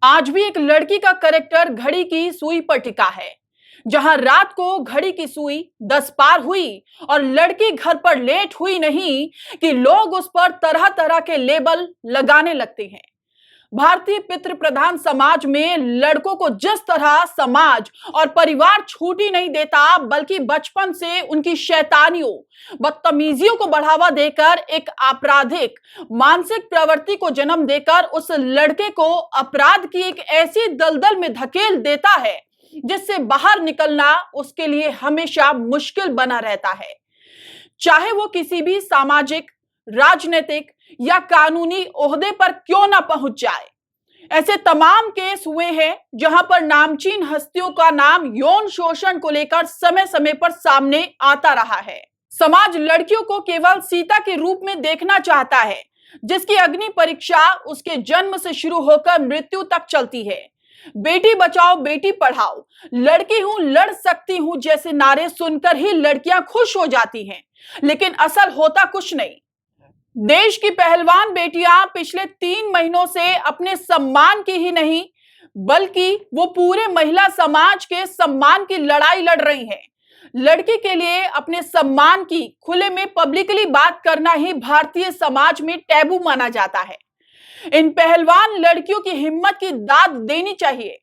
आज भी एक लड़की का कैरेक्टर घड़ी की सुई पर टिका है। जहां रात को घड़ी की सुई 10 पार हुई और लड़की घर पर लेट हुई नहीं कि लोग उस पर तरह तरह के लेबल लगाने लगते हैं। भारतीय पितृ प्रधान समाज में लड़कों को जिस तरह समाज और परिवार छूट ही नहीं देता, बल्कि बचपन से उनकी शैतानियों, बदतमीजियों को बढ़ावा देकर एक आपराधिक मानसिक प्रवृत्ति को जन्म देकर उस लड़के को अपराध की एक ऐसी दलदल में धकेल देता है जिससे बाहर निकलना उसके लिए हमेशा मुश्किल बना रहता है। चाहे वो किसी भी सामाजिक, राजनीतिक या कानूनी ओहदे पर क्यों ना पहुंच जाए। ऐसे तमाम केस हुए हैं जहां पर नामचीन हस्तियों का नाम यौन शोषण को लेकर समय समय पर सामने आता रहा है। समाज लड़कियों को केवल सीता के रूप में देखना चाहता है, जिसकी अग्नि परीक्षा उसके जन्म से शुरू होकर मृत्यु तक चलती है। बेटी बचाओ बेटी पढ़ाओ, लड़की हूं लड़ सकती हूं जैसे नारे सुनकर ही लड़कियां खुश हो जाती हैं, लेकिन असल होता कुछ नहीं। देश की पहलवान बेटियां पिछले 3 महीनों से अपने सम्मान की ही नहीं, बल्कि वो पूरे महिला समाज के सम्मान की लड़ाई लड़ रही हैं। लड़की के लिए अपने सम्मान की खुले में पब्लिकली बात करना ही भारतीय समाज में टैबू माना जाता है। इन पहलवान लड़कियों की हिम्मत की दाद देनी चाहिए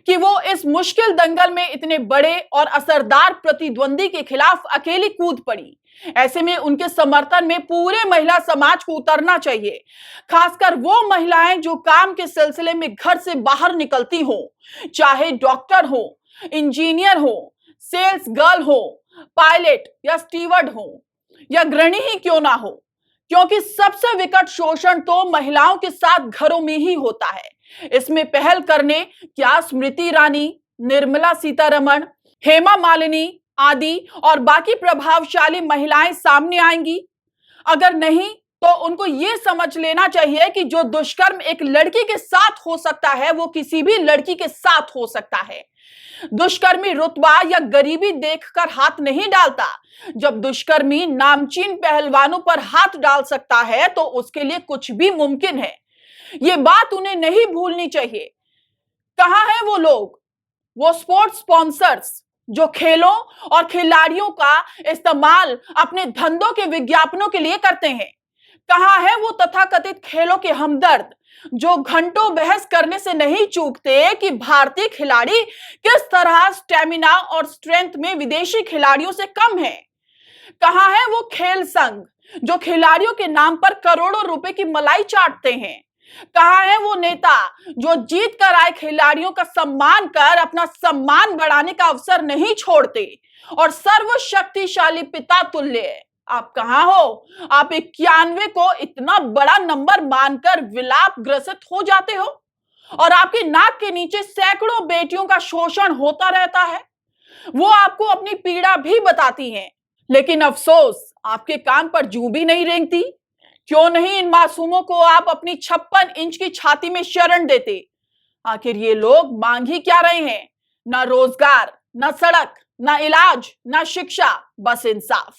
कि वो इस मुश्किल दंगल में इतने बड़े और असरदार प्रतिद्वंदी के खिलाफ अकेली कूद पड़ी। ऐसे में उनके समर्थन में पूरे महिला समाज को उतरना चाहिए, खासकर वो महिलाएं जो काम के सिलसिले में घर से बाहर निकलती हो, चाहे डॉक्टर हो, इंजीनियर हो, सेल्स गर्ल हो, पायलट या स्टीवर्ड हो, या गृहिणी ही क्यों ना हो, क्योंकि सबसे विकट शोषण तो महिलाओं के साथ घरों में ही होता है। इसमें पहल करने क्या स्मृति ईरानी, निर्मला सीतारमण, हेमा मालिनी आदि और बाकी प्रभावशाली महिलाएं सामने आएंगी? अगर नहीं तो उनको यह समझ लेना चाहिए कि जो दुष्कर्म एक लड़की के साथ हो सकता है वो किसी भी लड़की के साथ हो सकता है। दुष्कर्मी रुतबा या गरीबी देखकर हाथ नहीं डालता। जब दुष्कर्मी नामचीन पहलवानों पर हाथ डाल सकता है तो उसके लिए कुछ भी मुमकिन है। ये बात उन्हें नहीं भूलनी चाहिए। कहां हैं वो लोग, वो स्पोर्ट्स स्पॉन्सर्स जो खेलों और खिलाड़ियों का इस्तेमाल अपने धंधों के विज्ञापनों के लिए करते हैं? कहां है वो तथाकथित खेलों के हमदर्द जो घंटों बहस करने से नहीं चूकते कि भारतीय खिलाड़ी किस तरह स्टेमिना और स्ट्रेंथ में विदेशी खिलाड़ियों से कम है? कहां है वो खेल संघ जो खिलाड़ियों के नाम पर करोड़ों रुपए की मलाई चाटते हैं? कहां है वो नेता जो जीत कर आए खिलाड़ियों का सम्मान कर अपना सम्मान बढ़ाने का अवसर नहीं छोड़ते और सर्वशक्तिशाली पिता तुल्य? आप कहां हो? आप 91 को इतना बड़ा नंबर मानकर विलाप ग्रसित हो जाते हो और आपके नाक के नीचे सैकड़ों बेटियों का शोषण होता रहता है। वो आपको अपनी पीड़ा भी बताती हैं, लेकिन अफसोस आपके कान पर जूं भी नहीं रेंगती। क्यों नहीं इन मासूमों को आप अपनी 56 इंच की छाती में शरण देते? आखिर ये लोग मांग ही क्या रहे हैं? ना रोजगार, ना सड़क, ना इलाज, ना शिक्षा, बस इंसाफ।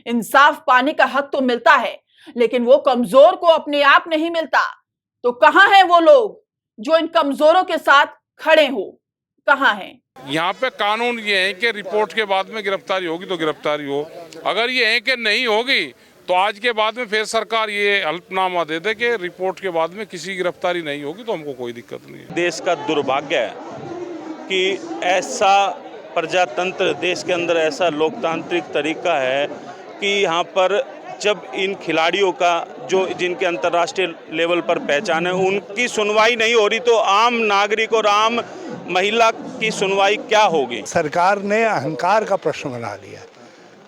इंसाफ पाने का हक तो मिलता है, लेकिन वो कमजोर को अपने आप नहीं मिलता। तो कहां हैं वो लोग जो इन कमजोरों के साथ खड़े हो? कहां हैं? यहाँ पे कानून ये है कि रिपोर्ट के बाद में गिरफ्तारी होगी तो गिरफ्तारी हो, अगर ये है कि नहीं होगी तो आज के बाद में फिर सरकार ये हल्फनामा दे दे कि रिपोर्ट के बाद में किसी गिरफ्तारी नहीं होगी तो हमको कोई दिक्कत नहीं है। देश का दुर्भाग्य है कि ऐसा प्रजातंत्र, देश के अंदर ऐसा लोकतांत्रिक तरीका है कि यहाँ पर जब इन खिलाड़ियों का जो जिनके अंतर्राष्ट्रीय लेवल पर पहचान है उनकी सुनवाई नहीं हो रही तो आम नागरिक और आम महिला की सुनवाई क्या होगी? सरकार ने अहंकार का प्रश्न बना लिया।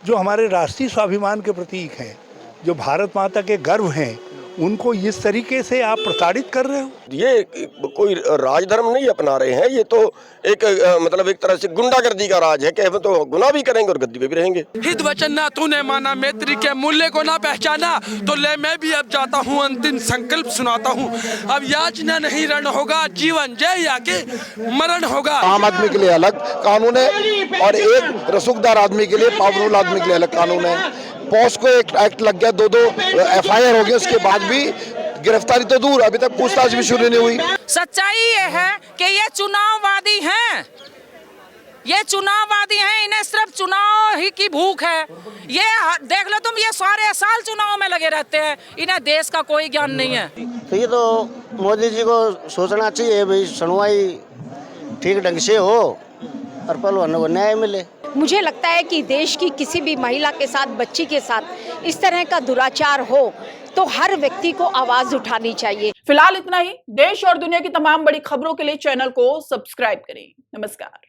जो हमारे राष्ट्रीय स्वाभिमान के प्रतीक हैं, जो भारत माता के गर्व हैं, उनको इस तरीके से आप प्रताड़ित कर रहे हो। ये कोई राजधर्म नहीं अपना रहे हैं, ये तो एक मतलब एक तरह से गुंडागर्दी का राज है कि हम तो गुनाह भी करेंगे और गद्दी पे भी रहेंगे। हित वचन ना तूने माना, मैत्री के मूल्य को ना पहचाना, तो ले मैं भी अब जाता हूँ, अंतिम संकल्प सुनाता हूँ। अब याचना नहीं रण होगा, जीवन जय या के मरण होगा। आम आदमी के लिए अलग कानून है और एक रसूखदार आदमी के लिए, पावरफुल आदमी के लिए अलग कानून है। पॉस को एक एक्ट लग गया, 2 FIR हो गए, उसके बाद भी गिरफ्तारी तो दूर, अभी तक पूछताछ भी शुरू नहीं हुई। सच्चाई ये है कि ये चुनाववादी हैं, ये चुनाववादी हैं, इन्हें सिर्फ चुनाव ही की भूख है। ये देख लो तुम, ये सारे साल चुनाव में लगे रहते हैं, इन्हें देश का कोई ज्ञान नहीं है। तो ये तो मोदी जी को सोचना चाहिए भाई, सुनवाई ठीक ढंग से हो और पहलवानों को न्याय मिले। मुझे लगता है कि देश की किसी भी महिला के साथ, बच्ची के साथ इस तरह का दुराचार हो तो हर व्यक्ति को आवाज उठानी चाहिए। फिलहाल इतना ही। देश और दुनिया की तमाम बड़ी खबरों के लिए चैनल को सब्सक्राइब करें। नमस्कार।